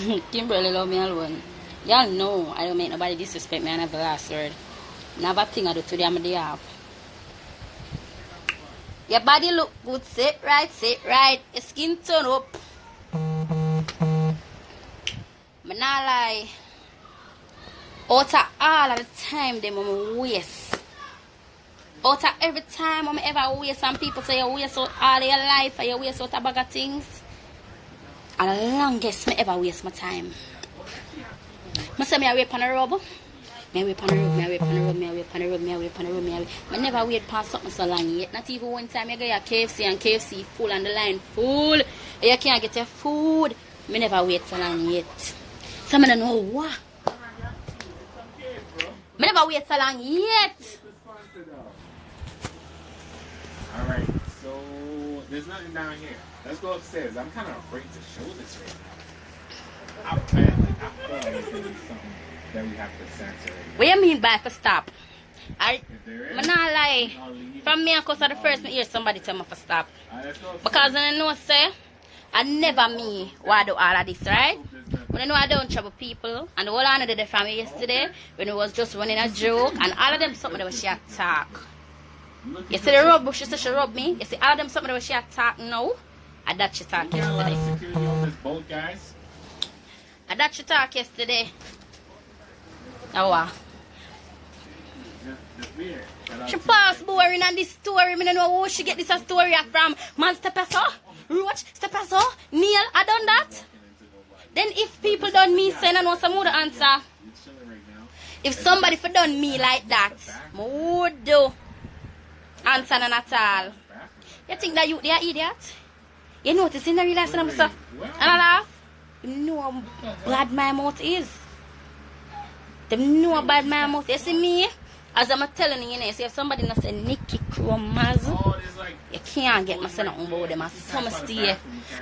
Kimberly love me alone. Y'all know I don't make nobody disrespect me and have the last word. Never thing I do today I'm day off. Your body look good, sit right. Your skin turn up. Me not lie. Out of all of the time them I'm waste. Out of every time I'm ever waste, some people say you waste out all your life and you waste out a bag of things. And the longest me ever waste my time. I say me rape on a rub. Me rape on a rub, me rape on a rub, me rape on a rub, me rape on a rub, me rape. I never wait past something so long yet. Not even one time you go to KFC and KFC full and the line full. You can't get your food. Me never wait so long yet. So I don't know what. Me never wait so long yet. Alright, so there's nothing down here. Let's go upstairs. I'm kind of afraid to show this right now. I feel like there's going to be something that we have to censor. What do you mean by for stop? I'm If not lie. From me, because of the first me hear somebody tell me for stop. Because I know say, I never me why do all of this, right? When I know I don't trouble people, and the whole I did it from me yesterday, when it was just running a joke, and all of them something that was she attack. You see the rub, she said she rub me. You see all of them something that was she attack now. And that she talk yesterday. Security on this boat, guys. And that she talk yesterday. Oh wow. She pass boring on this story. I don't know who she get this a story from. Man Stepeso, Roach, Stepeso, Neil, I done that. Then if people done me, send I know some other answer. If somebody for done me like that, I would do answer none at all. You think that you they are idiot? You notice in the real life and stuff. And I laugh. You know how bad my mouth is. They know how bad my mouth is. You see me? As I'm telling you, see if somebody not say Nikki Chromazz, you can't get me say nothing about them.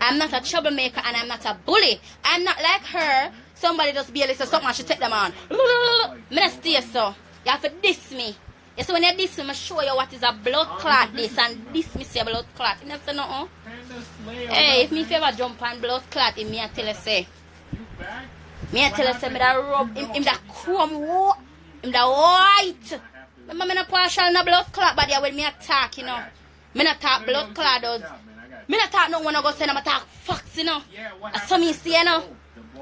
I'm not a troublemaker and I'm not a bully. I'm not like her. Somebody just barely say something and she take them on. I'm not stay so. You have to diss me. You see when you diss me, I show you what is a blood clot this and diss me say blood clot. You know say nothing? Hey, if me ever jump on blood clot in me I tell you say. Me I tell you say me that rub him that chrome him that white. Remember me not partial in a blood clot but yeah when me attack, you know. Me not talk blood clot does. Me not talk no one I go say I'm talk facts, you know. I saw me see you know.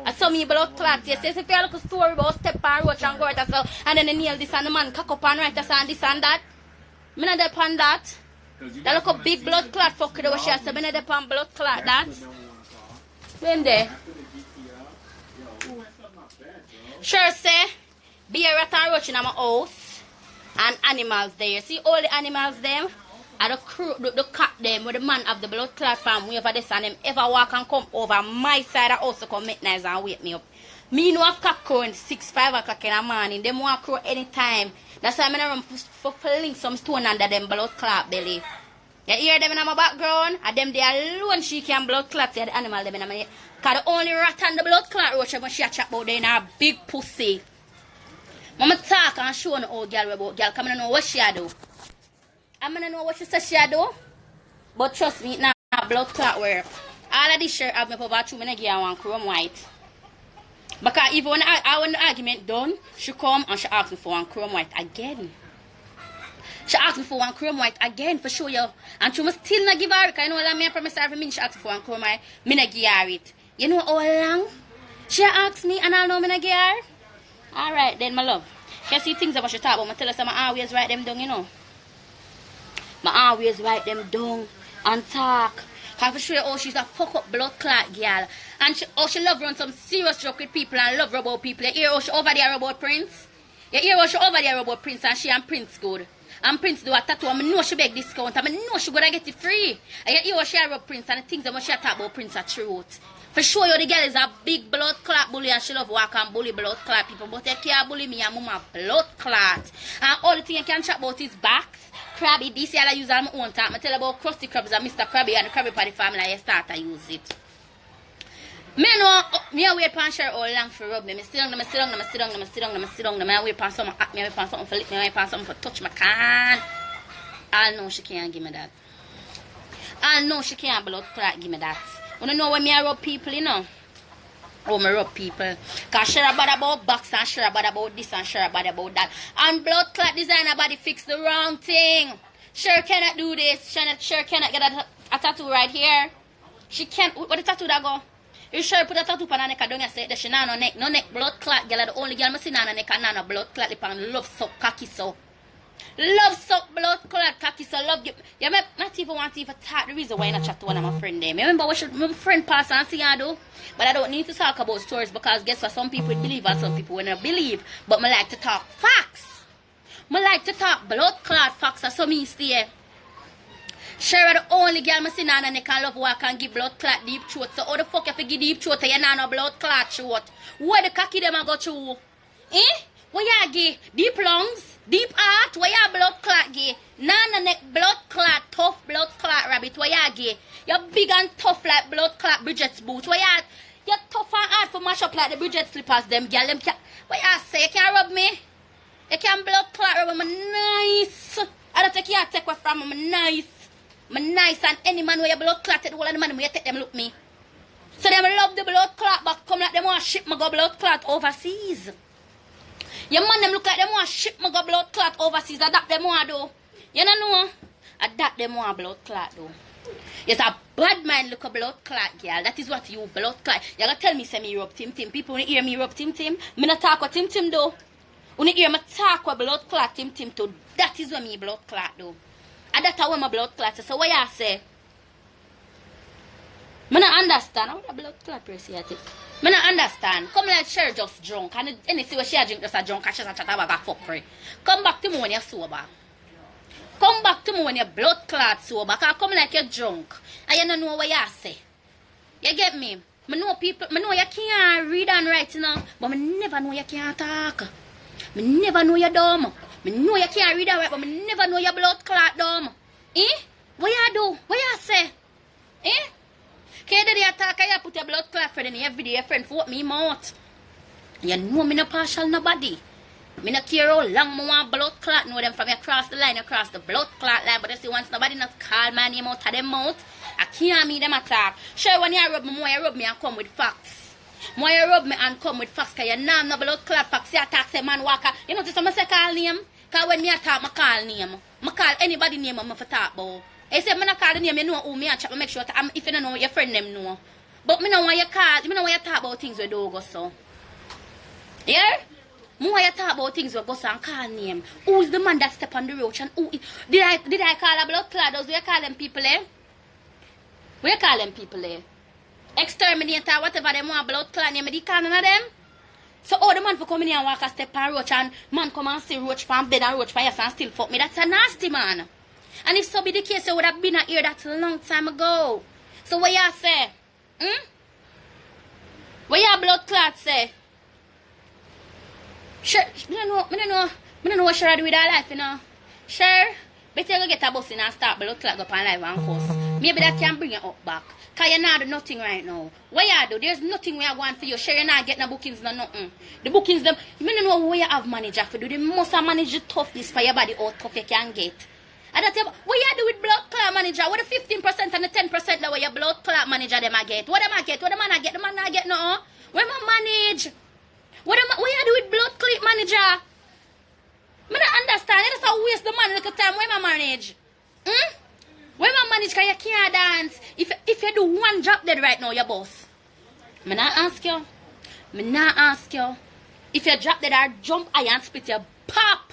I saw me blood clots. Yes, if you look a story about step and roach and go right so and then they nail this and the man cock up and right and this and that. Me not depend that. That look a big blood clot fuck the way she said me not depend blood clot that. When there? Sure say be a rat and roach in my house and animals there. See all the animals them? And the cat them with the man of the blood clot from wherever this and them ever walk and come over my side of house to come make nice and wake me up. Me know have cock crowing 6, 5 o'clock in the morning. Them want crow anytime. That's why I'm gonna run for fling some stone under them blood clot belly. You hear them in my background? And them they alone she can blood clot the animal them in my cause the only rat and the blood clot roach when she a chat about they in a big pussy. Mama talk and show no old girl about girl come and know what she a do. I'm gonna know what she says she do, but trust me, now blood clot work. All of this shirt have me for about 2 minutes give her one chrome white. Because even when the argument done, she come and she ask me for one chrome white again. She asked me for one chrome white again for show you. And she must still not give her it. Because you know what I promise her for me, she asked me for one chrome white. Me not give her it. You know how long? She asked me and I know me not give her. Alright then, my love. You see things about she talk about, I tell her some I always write them down, you know. I always write them down and talk. Because for sure how she's a fuck up blood clot girl. And she love run some serious joke with people and love about people. You hear how she over there about Prince? You hear how she over there about Prince and she and Prince good. And Prince do a tattoo and I know she beg discount and I know she gonna get it free. And you hear how she about Prince and the things that she talk about Prince are truth. For sure you the girl is a big blood clot bully and she love walk and bully blood clot people. But you can't bully me and mama blood clot. And all the thing you can chat about is backs. Krabby, this year I use on my own time. I tell about Krusty Krabs and Mr. Krabby and the Krabby Party family. I start to use it. Me know, me wait for Sher all long for rub me. I sit down, I wait for something at me, I wait for something for lick me, I wait for something for touch my can. I know she can't give me that. I know she can't blood clot give me that. You know when me I rub people, you know. Oh, me rub people. Cause Sher bad about box and Sher bad about this and Sher bad about that. And blood clot designer body fix the wrong thing. Sher cannot do this. Sher cannot get a tattoo right here. She can't. What the tattoo that go? You Sher put a tattoo on her neck. I don't say that she nah no neck. No neck blood clot. Girl, the only girl me see nah no neck and nah no blood clot. Lip and love so cocky so. Love suck blood clot cocky so love you. You may not even want to even talk the reason why I not chat to one of my friend them. You remember what my friend pass and see I do? But I don't need to talk about stories because guess what? Some people believe and some people will not believe. But I like to talk facts. I like to talk blood clot facts. So me stay. Sher the only girl I see and they can love walk and give blood clot deep throat. So how the fuck if you give deep throat and you not no blood clot throat? Where the cocky them I go through? Eh? Where you give? Deep lungs? Deep heart, where you blood clot gay? Nana neck blood clot, tough blood clot rabbit, where you gay? You're big and tough like blood clot Bridget's boots. Where you're tough and hard for mash up like the Bridget slippers, them girl. Them can, where you say, you can't rub me? You can blood clot rub me nice. I don't take you take away from me nice. Me nice and any man where you blood clot, the whole of the man where you take them look me. So them love the blood clot, but come like them want ship me go blood clot overseas. Your man them look like them want ship me go blood clot overseas. I that them want do. You know? I that them want blood clot do. Yes, a bad man look a blood clot, girl. That is what you blood clot. You gotta tell me say me rub Tim Tim. People when hear me rub Tim Tim, me not talk with Tim Tim though. When you hear me talk with blood clot Tim Tim too, that is what me blood clot do. And that's how my blood clot. So what you say? I don't understand. How the blood clot person I think? I don't understand. Come like Sher just drunk. And anything where she drink just a drunk and she's a chat about a fuckery. Come back to me when you're sober. Come back to me when you're blood clot sober. Cause come like you're drunk. And you don't know what you say. You get me? I know people, I know you can't read and write, you know. But I never know you can't talk. I never know you're dumb. I know you can't read and write, but I never know you're blood clot dumb. Eh? What you do? What you say? Eh? Can you attack? You put your blood clot friend in every day, friend, for what me mouth. You know me no partial nobody. Me no care how long me want blood clot. Know them from across the line, across the blood clot line. But you see, once nobody not call my name out of them mouth, I can't me them attack. Sure, when you rub me, more you rub me and come with facts. More you rub me and come with facts. Cause you know no blood clot facts. You attack say man walker. You know just I say call name. Cause when me attack, I call name. I call anybody name I'm for talk about. I say, I not call the name, you know who me and chat, make sure that if you don't know, your friend them know. But me know why you call, me know why you talk about things we do go so. Yeah? Me why you talk about things we go so and call name. Who's the man that step on the roach and who did I call a blood clot? Those we call them people What you call them people Exterminator, whatever them want blood clot name, they call none of them. So all the man for coming here and walk a step on roach and man come and see roach from bed and roach from yes and still fuck me. That's a nasty man. And if so be the case, you would have been here that a long time ago. So what you say? What your blood clot say? Sure, I don't know what Sher do with her life, you know. Sure, better go get a bus in and start blood clot go up on live and course. Maybe that can bring you up back. Because you're not doing nothing right now. What you do? There's nothing we are going for you. Sure, you're not getting no bookings, no nothing. The bookings, them, you don't know where you have manager for do. They must have managed the toughness for your body, how tough you can get. And that's what you do with blood clot manager? What the 15% and the 10% that what your blood clot manager them a get? What them a get? What the man a get? The man a get no? Where my manage? What you do with blood clot manager? I don't understand. You just waste the money little time. Where my manage? Where my manage? Cause you can't dance. If you do one job dead right now, your boss. Me not ask you. If you drop dead or jump iron split you pop.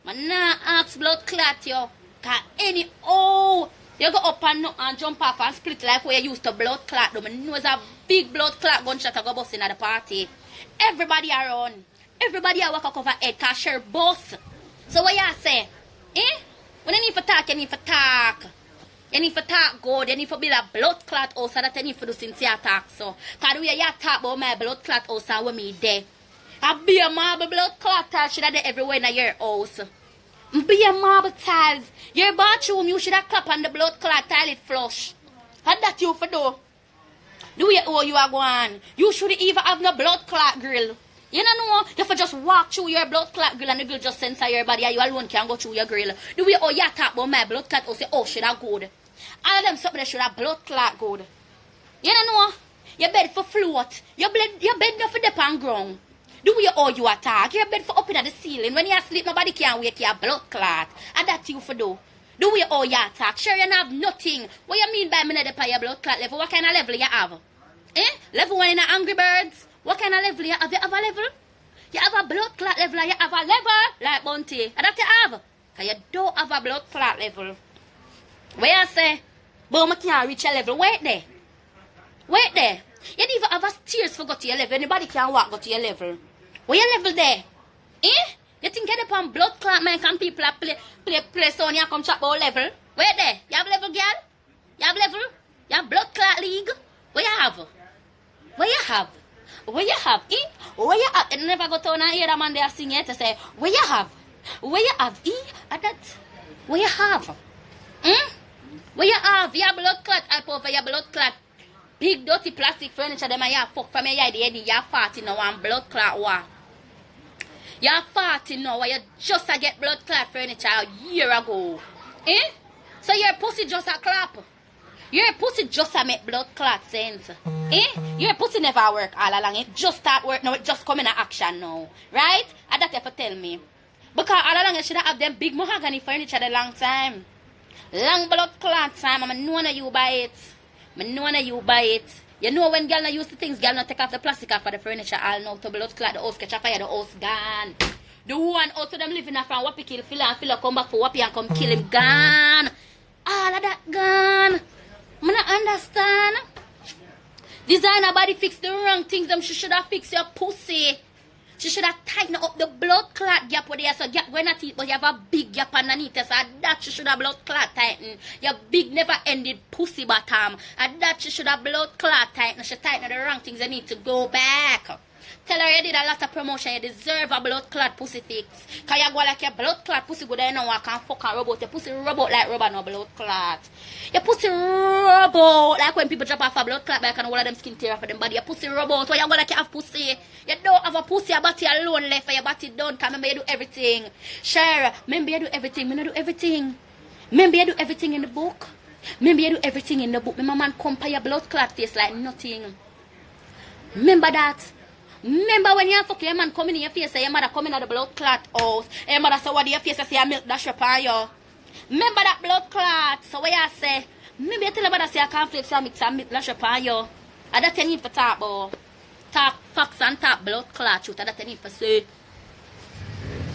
Me not ask blood clot you. Cause you go up and jump off and split like where you used to blood clot. Do me know it's a big blood clot gunshot to go busting at the party. Everybody around. Everybody a walk a cover head cause Sher boss. So what you say? When you need to talk, you need to talk. You need to talk good. You need to build a blood clot house so that you need to do sincere talk. So, cause the way you talk about my blood clot house and with me there. I be a marble blood clot tile should have there everywhere in your house. Be a marble tiles. Your bathroom you should have clap on the blood clot tile it flush. And that you for do. The way you are going. You should even have no blood clot grill. You know, you have to just walk through your blood clot grill and the grill just censor your body and you alone can go through your grill. The way you talk about my blood clot, you say, oh, should have good. All of them something that should have blood clot good. You know, Your bed for float. Your bed not for dip on ground. Do we all you attack? Your bed for up in the ceiling. When you asleep, nobody can wake your blood clot. And that you for do. Do we all you attack? Sure, you have nothing. What you mean by me not dip on your blood clot level? What kind of level you have? Level 1 in the Angry Birds? What kind of level you have? You have a level? You have a blood clot level and you have a level like Bunty. And that you have. Because you don't have a blood clot level. Where you say? But I can't reach a level. Wait there. Wait there. You don't even have a stairs for go to your level. Anybody can walk go to your level. Where your level there? You think you're upon blood clot man can people play so you come chat about level? Wait there. You have level, girl? You have level? You have blood clot league? What you have? What you have? What you have? What you have? And never go to and hear a man there sing it to say, what you have? What you have? At that? What you have? What you have? You have blood clot. I over your blood clot. Big dirty plastic furniture them and you fuck from your head. You're farting now and blood clot war. You're farting now you just get blood clot furniture a year ago. So your pussy just a clap. Your pussy just a make blood clot sense. Your pussy never work all along. It just start work now. It just come in action now. Right? And that you have to tell me. Because all along you should have them big mahogany furniture a long time. Long blood clot time. I'm know you buy it. I know you buy it. You know when girl not use the things, girl not take off the plastic off of the furniture all now to blood clot the house catch a fire, the house gone. The one out of them living from Wappy kill Phila and Phila come back for Wappy and come kill him gone. All of that gone. I don't understand. Designer body fix the wrong things. Them she should have fixed your pussy. She should have tightened up the blood clot gap where there's a gap going at it, but you have a big gap underneath it. So that she should have blood clot tighten. Your big never ended pussy bottom. And that she should have blood clot tighten. She tightened the wrong things. You need to go back. Tell her you did a lot of promotion. You deserve a blood clot pussy fix. Cause you go like your blood clot pussy go there now. I can't fuck a robot. Your pussy robot like rubber no blood clot. Your pussy robot like when people drop off a blood clot back and all of them skin tear off of them body. Your pussy robot. Why you go like you have pussy? You don't have a pussy. Your body alone left. Your body done. Cause remember you do everything. Sher, remember you do everything. Me not do everything. Remember you do everything in the book. Remember you do everything in the book. My man compare your blood clot face like nothing. Remember that. Remember when you fuck your man coming in your face, say your mother coming at the blood clot house. And your mother say what do your face say your milk dash upon you. Remember that blood clot. So what you say? Maybe you tell your mother say your cornflakes and mix and milk dash upon you. And that you need for talk about. Talk facts and talk blood clot truth. And that you need for say.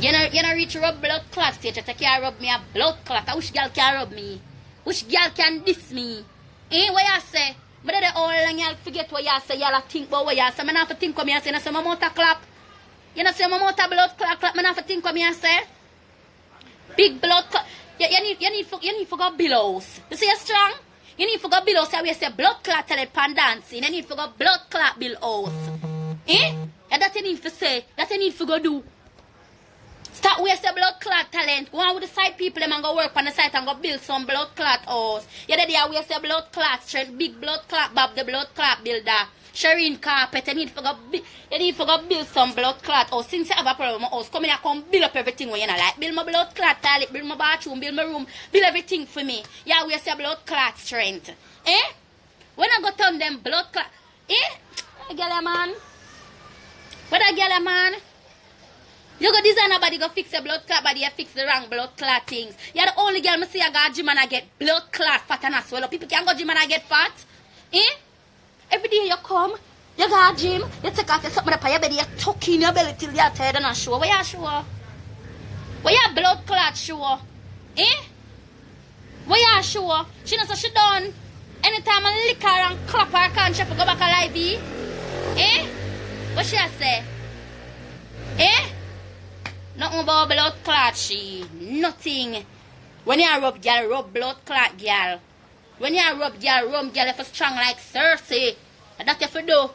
You know reach rub blood clot stage. You take care rub me a blood clot. I wish girl can rub me. Which girl can diss me. What you say? But they all and y'all forget what y'all say. Y'all think about what y'all say. I don't have to think what me say. You know say my mouth a clap. You know say my mouth a blood clap. I don't have to think what me say. Big blood clap. You need to go billows. You see you strong? You need to go billows. So we say blood clot tell it pan dancing. You need to go blood clot billows. And that you need to say. That you need to go do. Start waste the blood clot talent. Go on with the side people them and go work on the site and go build some blood clot house. You know they are waste the blood clot strength. Big blood clot Bob the blood clot builder. Sherine carpet. You need to go build some blood clot house. Since you have a problem with house, come in and come build up everything when you know like. Build my blood clot toilet, build my bathroom, build my room, build everything for me. You waste the blood clot strength. When I go turn them blood clot. Girl man. What a girl man. You go design a body, go fix your blood clot body, you fix the wrong blood clot things. You're the only girl I see I go gym and I get blood clot fat and I swallow. People can go gym and I get fat. Every day you come, you go gym, you take off your something up on your belly, you tuck in your belly till you're tired and show. Where you show? Where your blood clot show? Where you show? She knows what she done. Anytime I lick her and clap her, can't she go back alive? What she say? Nothing about blood clot, she. Nothing. When you rub, girl, rub blood clot, girl. When you rub, girl, if it's strong like Cersei. That's what you do.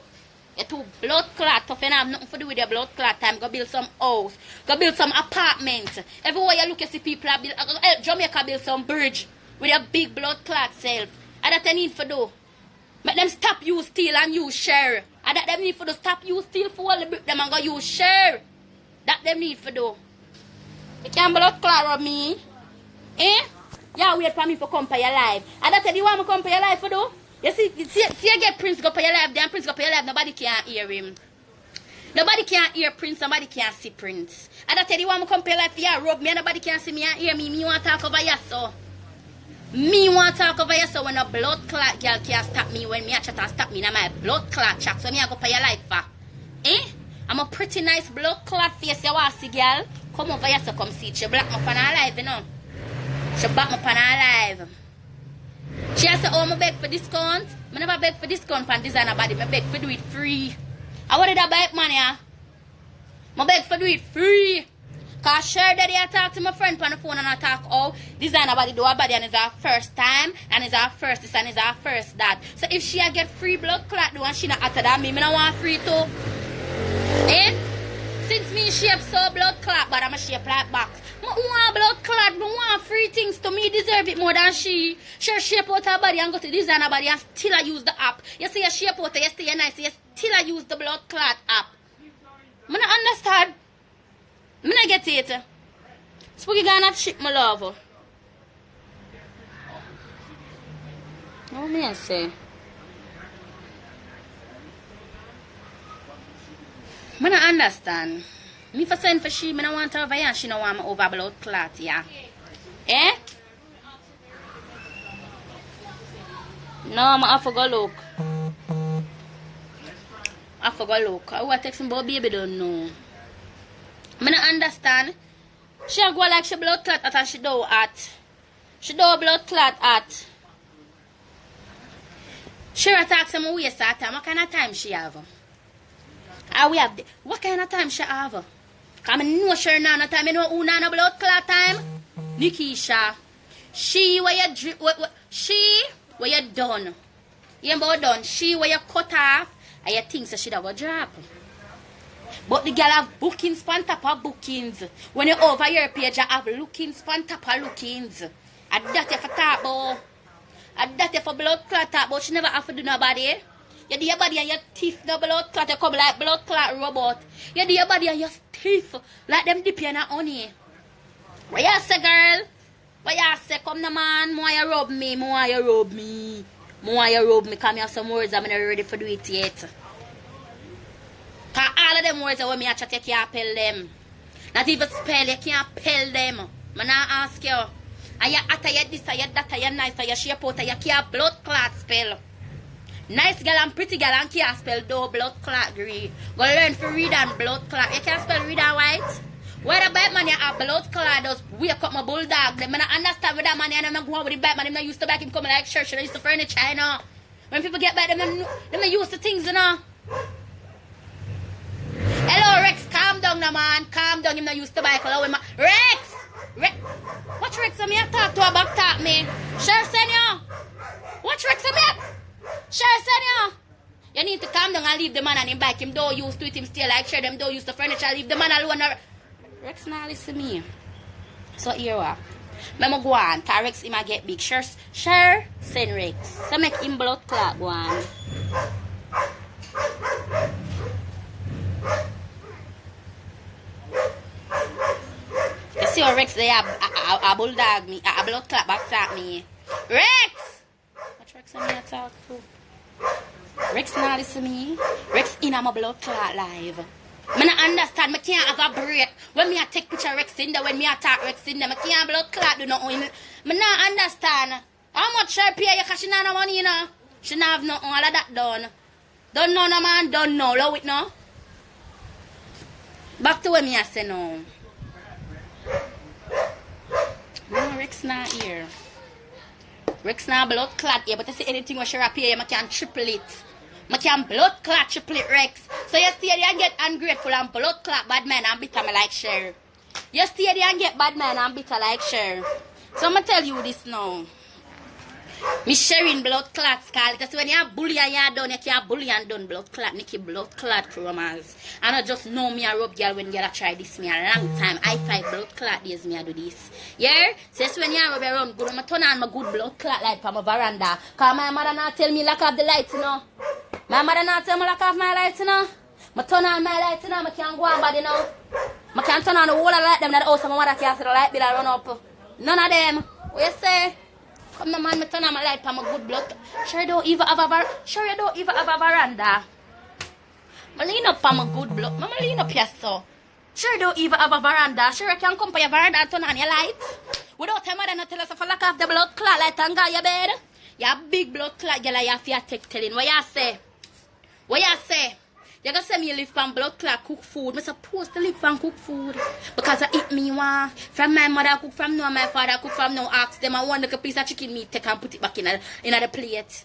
You too blood clot, tough and have nothing to do with your blood clot time. Go build some house. Go build some apartment. Everywhere you look, you see people build. Jamaica build some bridge with your big blood clot self. And that you need to do. Make them stop use steel and use Sher. And that them need to do. Stop use steel for all the brick them and go use Sher. That them need for do. You can't blood clot of me. You wait for me for come for your life. And that's what you want me come for your life for do? You see you get Prince go for your life, then Prince go for your life, nobody can hear him. Nobody can hear Prince, nobody can see Prince. And I tell you what, I'm come for your life, you rub me, nobody can see me and hear me. Me want to talk over you, so. Me want to talk over you, so when a blood clot girl can't stop me, when me a chat and stop me, now my blood clot chat, so me I go for your life, eh? I'm a pretty nice blood clot face, you want to see, girl? Come over here, so come see it. She black me on her live, you know. She back me on her live. She has said, oh, I beg for discount. I never beg for discount on designer body. I beg for do it free. I wanted to buy it, man, yeah. I beg for do it free. Because Sher daddy I talk to my friend on the phone and I talk, oh, designer body do her body and it's our first time and it's our first this and it's our first that. So if she get free blood clot do and she not after that, me don't want free too. Eh? Since me shape so blood clot, but I'm a shape like box. I want blood clot, I want free things to me, deserve it more than she. She shape out her body and go to design her body and still I use the app. You see, you shape out her, you stay nice, you still I use the blood clot app. I don't understand. I don't get it. Spooky gonna have shit, my love. What me I say? I don't understand. Me for send for she, I don't want her over here and she don't want me over blood clot, yeah. Eh? No, I have to go look. I have to go look. I want to text me about baby don't know. I don't understand. She go like she blood clot at and she do at. She do blood clot at. She attacks him waste her time. What kind of time she have? We have what kind of time she have? Cause I know Sher no time. You know who no blood clot time? Nikki Sha. She where you she where you done. You about done. She where you cut off and you think so she da go drop. But the girl have bookings on top of bookings. When you over your page you have lookings on top of lookings. And that you for talk about. And that you for blood clot talk about. She never have to do nobody. You do your body and your teeth no blood clot. You come like blood clot robot. You do your body and your teeth like them dip in a honey. What you say, girl? What you say? Come the man. More you rub me. More you rub me. More you rub me. Come here some words. I'm not ready for do it yet. Cause all of them words when me a chat you can't pell them. Not even spell you can't pell them. I not ask you. And you utter you this and you that and you nice and you shape out and you can't blood clot spell. Nice girl and pretty girl and can't spell though blood clot green. Go learn to read and blood clot. You can't spell read and white. Where the bad man you have blood clot does wake up my bulldog. Them I understand with that man and I'm not going with the bad man. Them not used to back him coming like church. They used to furniture, you know. When people get back, them not used to things, you know. Hello Rex, calm down now man. Calm down, him not used to buy clothes. Rex! Watch Rex and me talk to her back talk me. Sher send you. Watch Rex and me. Sher send you. You need to calm down and leave the man and him back. Him don't used to it, him still like Sher. Them don't use the furniture. Leave the man alone. Rex now listen to me. So here we are. Let go on. Cause Rex him a get big. Sher send Rex. So make him blood clot go on. You see how Rex they a bulldog me, a blood clot back at me. Rex! What Rex and me I talk to? Rex now listen to me. Rex in a my blood clot live. I don't understand, I can't have a break. When me I take picture Rex in there, when me I talk Rex in there, I can't blood clot do nothing. I don't understand. How much she pay you because she not no money, you know? She not have nothing, all of that done. Don't know no man, don't know, love it no? Back to what me I say now. No, Rex not here. Rex not blood clot here, but I say anything what she pay you, I can triple it. I can blood clot triple it, Rex. So you stay there and get ungrateful and blood clot bad man and bitter me like Sher. You stay there and get bad man and bitter like Sher. So I'm going to tell you this now. Me sharing blood clots, call it. That's when you have bully and you done, you can't bully and done blood clot. Nikki blood clot Chromazz. And I just know me a rub girl when you try this me a long time. I fight blood clot days me a do this. Yeah? So that's when you rub around good. I turn on my good blood clot light from my veranda. Cause my mother not tell me lock off the lights, you know. My mother not tell me lock off my lights, you know. I turn on my lights, you know. I can't go on body now. I can't turn on the whole of light them that the house of my mother can't see the light bill run up. None of them. What you say? Come on, man, me turn on my light for my good blood. Sure, you don't even have a veranda. I lean up for my good blood. Mama lean up here, so. Sure, you don't even have a veranda. Sure, you can come for your veranda and turn on your lights. Without your mother not tell us if I lock off the blood clot light and go your bed. You have big blood clot, girl, you have to take telling. What you say? What you say? You gonna say me live from blood clot cook food. I'm supposed to live from cook food. Because I eat me one. From my mother cook, from no my father cook, from no ask them. I want like a piece of chicken meat, take and put it back in the plate.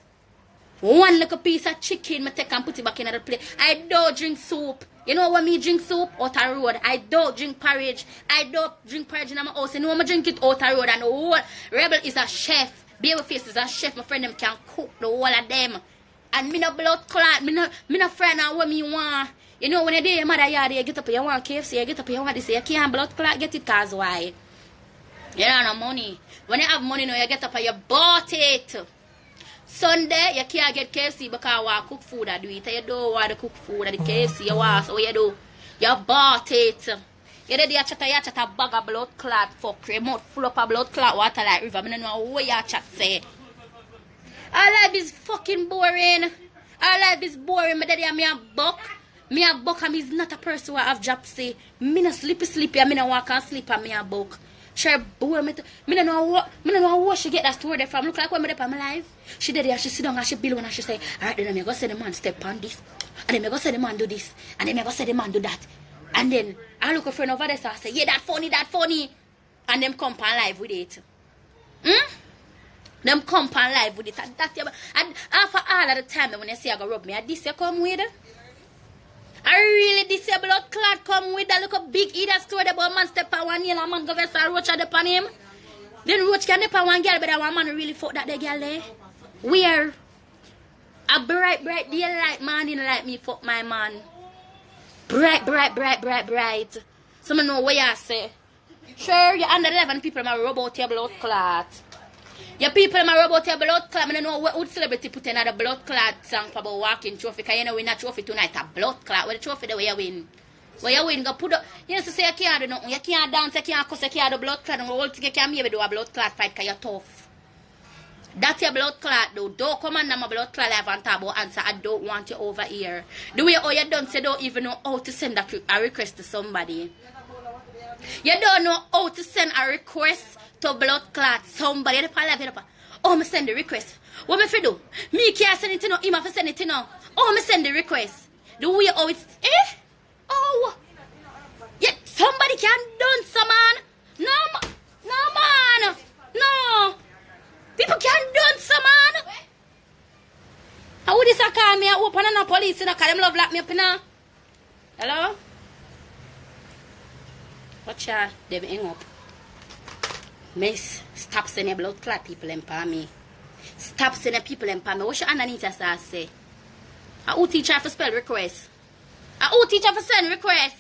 One little piece of chicken, I take and put it back in the plate. I don't drink soup. You know when me drink soup? Out the road. I don't drink porridge. I don't drink porridge in my house. You know when I drink it out the road. And the whole Rebel is a chef. Babyface is a chef. My friend them can cook the whole of them. And me no blood clot, me no friend and what me want. You know when you do your mother yard, you get up you want KFC, you get up you want this, you can't blood clot, get it cause why? You don't have no money. When you have money now, you get up and you bought it. Sunday, you can't get KFC because you want to cook food and do it. You don't want to cook food at the KFC, you want, so what you do? You bought it. You did your chat a bag of blood clot, fuck, your mouth full up of blood clot water like river. I don't know what your chat say. Our life is fucking boring. Our life is boring. My daddy and me a buck. Me a buck and me is not a person who have job say. Me no sleepy and me no walk and sleep and me a buck. Sure boring. Me no know what she get that story there from. Look like when me there my life. She did and she sit down and she build one and she say, alright then me go say the man step on this. And then me go say the man do this. And then me go say the man do that. And then I look a friend over there so I say, yeah, that funny. And them come on live with it. Them come on live with it. And after all of the time when you say I go rub me, this you come with. I really this your blood clot come with that little big eater story about man step on one nail and man go vest and roach at the pan him. Then roach can dip on one girl, but that one man really fuck that girl there. Where? A bright daylight morning like me fuck my man. Bright. So I know what you say. Sure, you're under 11 people my rub out your blood clot. Your people in my rub out your blood clot. I don't know what would celebrity put in a blood clot song for about walking trophy. Because you know win a trophy tonight, a blood clot. What the trophy the way you win? Where you win, go put up. You know, so say you can't do nothing. You can't dance, you can't cuss, you can't do blood clot. And the whole thing you can't maybe do a blood clot fight because you're tough. That's your blood clot though. Don't come under my blood clot live and talk about answer. I don't want you over here. The way all you done say don't even know how to send a request to somebody. You don't know how to send a request to blood clot somebody. Oh, me send the request. What me fi do? Me can't send it to no. Him have to send it to no. Oh, me send the request. The way how it's Oh. Yeah, somebody can done some man. No man. No. People can done some man. How would this a call me? I open and a police in a car. Them love lock me up now. Hello? Watch ya, they hang up. Miss, stop sending blood clot people empower me. Stop sending people empower me. What your underneath us say? Who teach her to spell request? Who teach her to send request?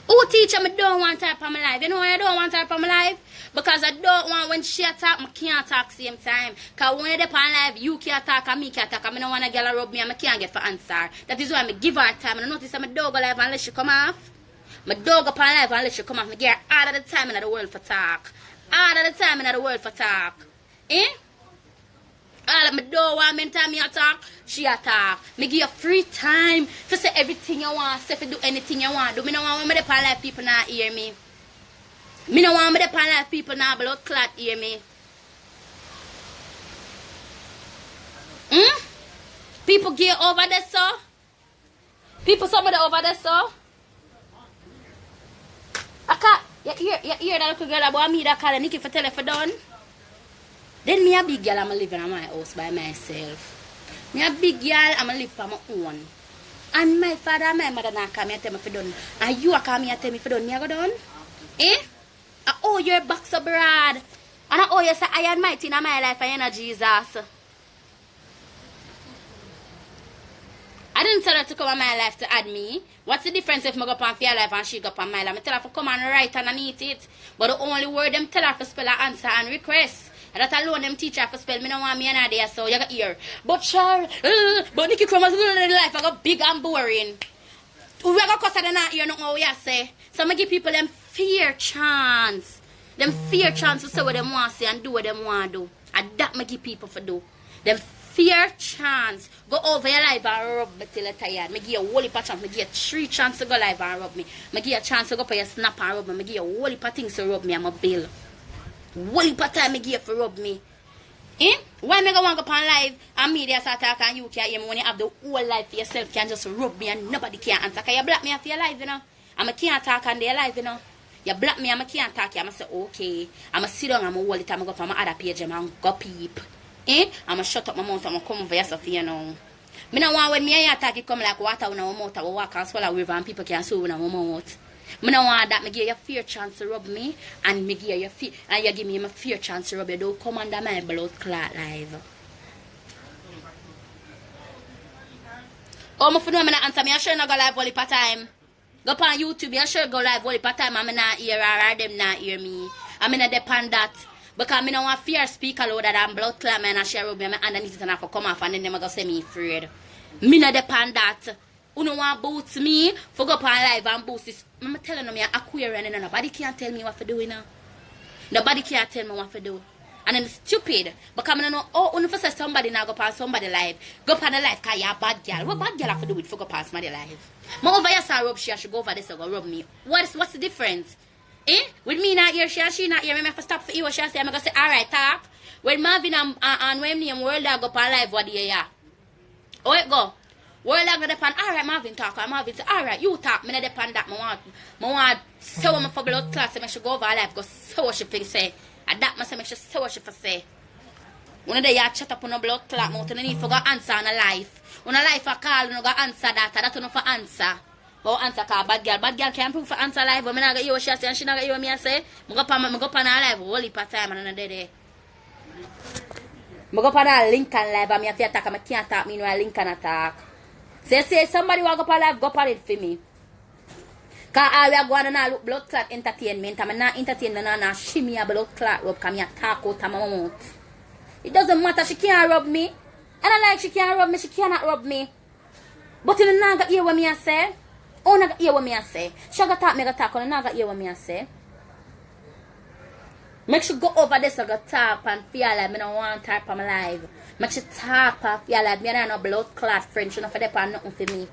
Who teach her me don't want her for my life? You know why I don't want her for my life? Because I don't want when she attack, I can't talk same time. Because when you're on live, you can't talk and me can't talk. I don't want a girl rub me and I can't get for answer. That is why I give her time. And I notice that my dog go live unless she come off. My dog up on live unless she come off. I give her all of the time in the world for talk. All of the time in the world for talk. All of my dog want me time me attack, she attack. Me give you free time to say everything you want, say to do anything you want. Do me no want me the pan live people not hear me. Me no want me the pan live people not blood clot hear me. People get over there so. People somebody over there so. You hear that little girl about me that call Nikki for telephone done? Then me a big girl, I'm living in my house by myself. Me a big girl, I'm live for my own. And my father and my mother not come here and tell me for done. And you come here and tell me for done. Me a go done? I owe you a box of bread. And I owe you say I am mighty in my life and you know Jesus. I didn't tell her to come on my life to add me. What's the difference if I go up on your life and she go up on my life? I tell her to come and write underneath it. But the only word them tell her to spell her answer and request. And that alone them teach her to spell. Me don't want me another day so you got hear. But Sher, but Nikki Chromazz life I got big and boring. We got cuss and not hear nothing what we say. So I give people them fair chance. Them fear chance to say what them want to say and do what them want to do. And that me give people for do. Them fear chance. Go over your life and rub me till you're tired. Me give you a whole heap of chance. Me give you 3 chances to go live and rub me. Me give you a chance to go for your snap and rub me. Me give you a whole heap of things to rub me and my bill. Whole heap of time me give you for rub me. Eh? Why me go want to go on live and media start talking and you can't hear me when you have the whole life for yourself can just rub me and nobody can answer. Because you block me off your life, you know. And I can't talk on their life, you know. You block me and I can't talk. I'm say okay. I'm sit down and I'm hold it and I go for my other page and I go peep. Eh? I'm shut up my mouth and I come over yourself, you know. Me no want when me and you talk it come like water in our mouth. I walk and swallow river and people can swim in our mouth. Me no want that. Me give you a fair chance to rub me and me give you and you give me a fair chance to rub you. Don't come under my blood clot live. Oh, my phone no answer me. I sure not go live all the time. Go on YouTube. I sure go live all the time. I'm not hear or them not hear me. I'm not depend that. Because I don't want fear speak a load that I'm blood clot man and share rub me underneath it and I have to come off and then them go say me afraid. Me not depend that. You know what boots me for go up on live and boost this. I'm telling them you're Aquarian and nobody can't tell me what to do, you know. Nobody can't tell me what to do. And then stupid. Because I don't know, oh, you say somebody now go past somebody live. Go up on the live because you're a bad girl. What bad girl have to do with for go past somebody live? My over here saw rub she, I should go over this and go rub me. What's the difference? Eh? With me not here, she not here. I have to stop for you. She say, I'm going to say, alright, talk. When Marvin and when me and World go up on live, what do you hear? Oh, it go. World dog depend. Alright, Marvin talk. Marvin say, alright, you talk. Me not depend that. I want so my for blood class. I should go over life. Go so what she think say. And that must make sure so what she for say. When they chat up on a blood clot, mouth and need for go answer on a life. When a life a call, you go answer that. That you for answer. Go answer call bad girl. Bad girl can't prove for answer live. But me not get you what she say and she not get you what me I say. I go up on a live. Holy part time and I'm there. I go up on a Lincoln live and me have to attack. I can't talk me no a Lincoln attack. Say somebody want to go up live, go up it for me. Because all we are going to look blood clot entertainment. I'm not entertaining and shimmy a blood clot rub because I talk out of my mouth. It doesn't matter, she can't rub me. And I like she can't rub me, she cannot rub me. But you not got hear what me I say. Oh, not got hear what me I say. She got talk, me got talk, and not got hear what me I say. Make sure go over this and go talk and feel like I don't want to type on my live. Make sure talk and feel like me and no blood clot French, you know, for that and nothing for me.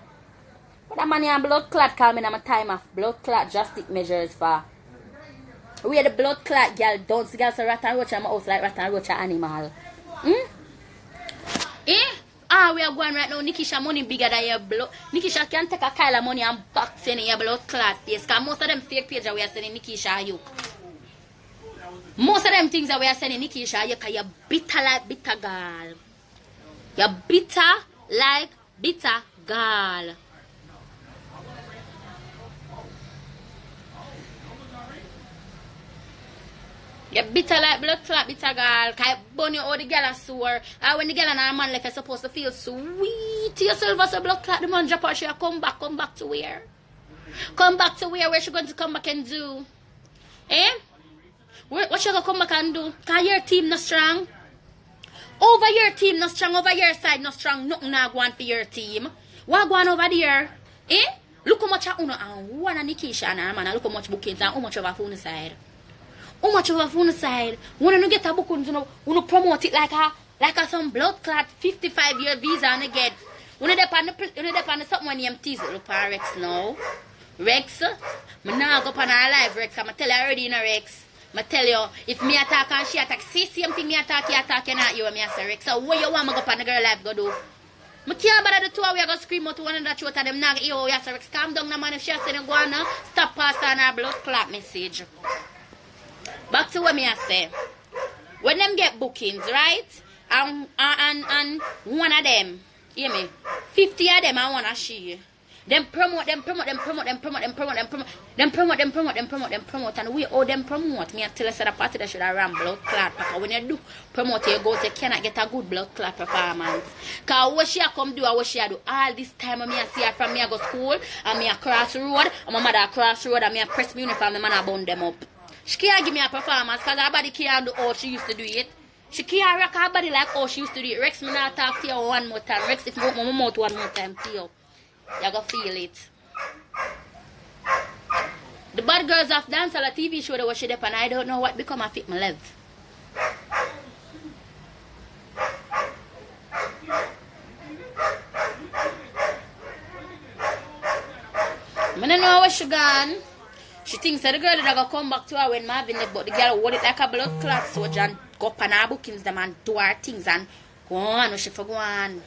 But that man and blood clot call me in my time of blood clot drastic measures for. We are the blood clot girl, don't see girls a rat and roach in my house like rat and roach animal. Eh? Ah, we are going right now. Nikki money bigger than your blood. Nikki can take a Kyla money and box in your blood clot face. Because most of them fake pages we are sending Nikki you. Most of them things that we are sending Nikki you because you're bitter like bitter girl. You're bitter like bitter girl. You're bitter like blood clot, bitter girl. Because you burn your all the girl are sore. And when the girl and her man left, you're supposed to feel sweet to yourself as a blood clot. The man drop her, she come back to where? Come back to where? Where she going to come back and do? Eh? What she going to come back and do? Because your team not strong. Over your team not strong. Over your side not strong. Nothing not going for your team. What going over there? Eh? Look how much I and one of Nikisha and her man. Look how much bookings and how much of a phone side. How much of a phone side? When you get a book, you promote it like a some blood clot 55-year visa and you get. When you depend on something when you tease look for Rex now. Rex, I now go up on our live Rex. I'm tell you already in a Rex. I tell you, if me attack and she attack, see same thing me attack, you not you and me say Rex. So what you want me go up on the girl live go do? I can't bother the two of we are going to scream out to one another throat and them not you and say Rex. Calm down, man. If she say go on now, stop passing on her blood clot message. Back to what me I say. When them get bookings, right? And one of them, hear me? 50 of them I wanna she. Them promote, and we all them promote. Me I tell us that party that should have run blood clot. Because when you do promote you go, you cannot get a good blood clot performance. Because what she come do and what she do all this time me I see her from me I go school and me I cross road and my mother cross road and me I press my uniform and man I bund them up. She can't give me a performance because her body can't do how she used to do it. She can't rock her body like how she used to do it. Rex, me not talk to you one more time. Rex, if you open my mouth one more time to you, you're going to feel it. The bad girls of Dancehall, a TV show that was shit up, and I don't know what become of it, my love. I don't know where she gone. She thinks that the girl that gonna come back to her when Marvin left, but the girl hold it like a blood clot soldier and go up on her bookings them and do her things and go on, she for go on.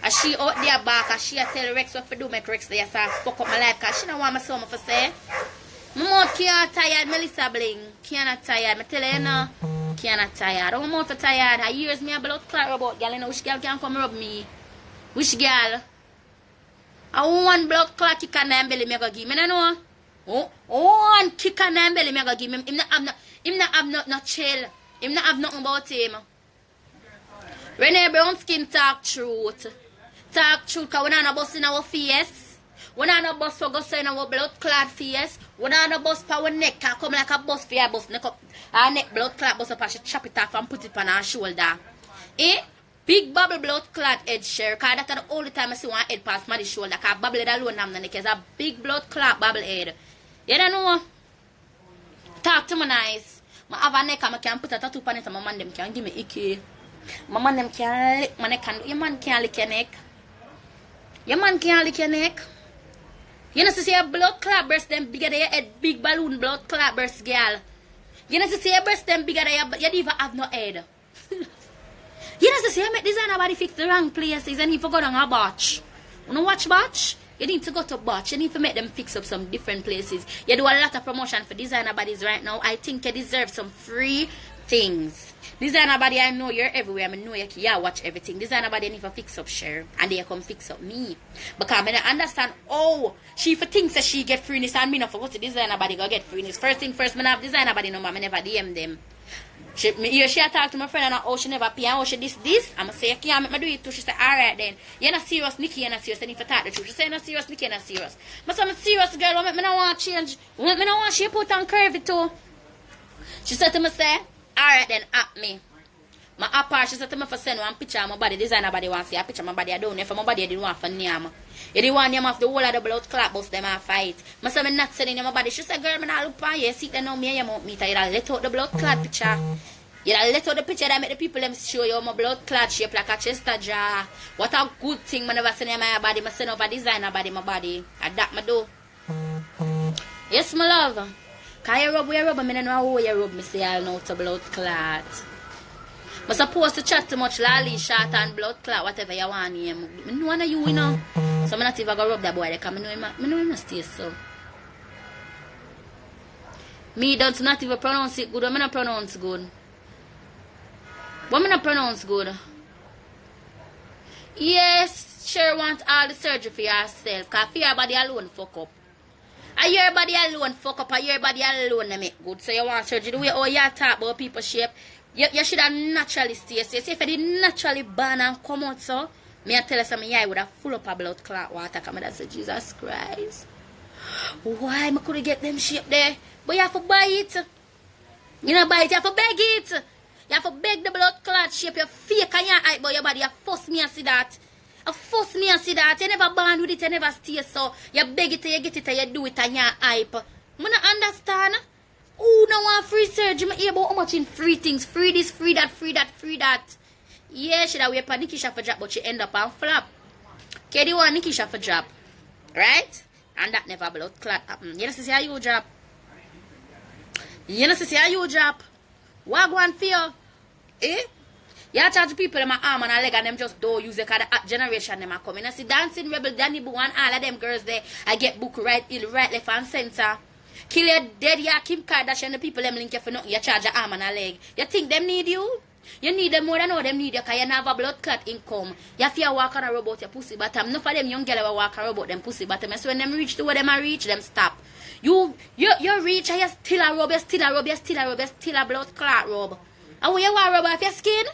And she out there back and she tell Rex what to do, make Rex there so fuck up my life because she don't want my son to say. My mouth can't tired, Melissa Bling. Can't tired. I tell you now, can't tired. I'm mouth tired. I hears me a blood clot about girl, you know which girl can come rub me. Which girl? I want blood clot kick on her belly me go give me, I know. Oh, one kick on her belly me go give me. Him not have no chill. Him not have nothing about him. Renee Brown skin talk truth. Talk truth because we not bust in our face. We not bust for go say in our blood clot face. We not bust for our neck can come like a bust for your bust neck up. Our neck blood clot bust up and she chop it off and put it on her shoulder. Eh? Big bubble blood clot head Sher. Because that's the only time I see one head pass my shoulder. Because bubble head alone on the neck is a big blood clot bubble head. You don't know? Talk to me nice. I have a neck and I can put a tattoo on it and my man them can give me icky. My man them can lick my neck and your man can't lick your neck. Your man can't lick your neck. You know to see a blood clot breast them bigger than your head, big balloon blood clot breast girl. You know to see your breast them bigger than your, you don't even have no head. You know to see I make designer body fix the wrong places and if you go down a batch. You know watch batch? You need to go to batch. You need to make them fix up some different places. You do a lot of promotion for designer bodies right now. I think you deserve some free things. Designer body, I know you're everywhere. I know you watch everything. Designer body need to fix up Sher. And they come fix up me. Because I don't understand, she for thinks that she get freeness and me not forgot to designer body go get freeness. First thing first, I have designer body number. I never DM them. She talk to my friend and she never pay and she this. I'm say you can't make me do it too. She say alright then. You're not serious, Nikki, you're not serious. I need to talk the truth. She say you're not serious, Nikki, you're not serious. But I'm a serious girl, what make me not want to change? What make me not want she put on curvy too? She said to me say, alright then at me. My apart, she said to me for send one picture of my body. Designer body want to see a picture of my body. I don't know if my body I didn't want for name. You didn't want name of the whole of the blood clot bust them and fight. I said I'm not sending my body. She said girl, I'm not look on you. See that now me and you meet her. You let out the blood clot picture. You let out the picture that make the people them show you my blood clot shape like a chester jar. What a good thing I never send in my body. I send over designer body my body. And that I do. Yes, my love. Can you rub where you rub? I don't know how you rub. I say I know it's a blood clot. I'm supposed to chat too much lolly, short and blood clot, whatever you want him. I know one of you, know. So I'm not even going to rub that boy because I know him not stay so. Me don't not even pronounce it good. I'm not pronounce good. But I'm not pronounce good. Yes, Sher want all the surgery for yourself. Because your body alone fuck up. And your body alone fuck up. And your body alone make good. So you want surgery. The way all you talk about people shape. You should have naturally stay. So if you did naturally burn and come out so, me I tell you something, I would have full up a blood clot water. Come and say, Jesus Christ. Why I couldn't get them shape there? But you have to buy it. You know buy it, you have to beg it. You have to beg the blood clot shape. You fake on your eye, but your body, you force me to see that. You force me to see that. You never born with it, you never stay so. You beg it, you get it, and you do it on your eye. I don't understand. Oh, now want free surgery. I hear about how much in free things. Free this, free that, free that, free that. Yeah, she da wait for Nikki for drop, but she end up on flop. Okay, the one Nikki for drop. Right? And that never blood clot happen. You know see how you drop. You know see how you drop. What go on for you? Eh? You charge people in my arm and a leg and them just don't use it because the generation them are coming. You see Dancing Rebel, Danny Boo and all of them girls there. I get book right, right, left and center. Kill your dead, yeah, Kim Kardashian, the people them link you for nothing. You charge your arm and a leg. You think them need you? You need them more than how them need you because you have a blood clot income. You have to walk on a robot your pussy bottom. Enough of them young girls walk on a robot them pussy bottom. So when them reach to where them reach, them stop. You reach and you still a rub, you still a rub, you still a rub, you still a blood clot rub. And when you want to rub off your skin?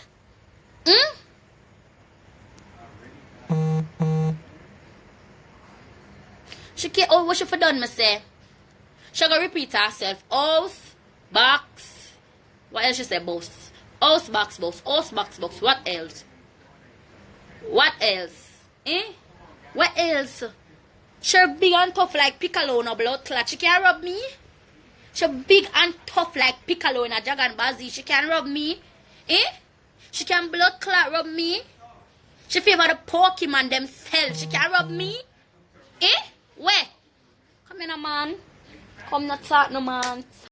She can't, what she for done, me say? She gonna repeat herself. House, box. What else she say? Box. House, box, box. House, box, box. What else? What else? What else? She big and tough like piccolo no blood clot. She can't rub me. She big and tough like Piccolo in a Dragon Ball Z. She can rub me. Eh? She can blood clot rub me. She favor the Pokemon themselves. She can rub me. Eh? Where? Come in, man. Come not talk no man.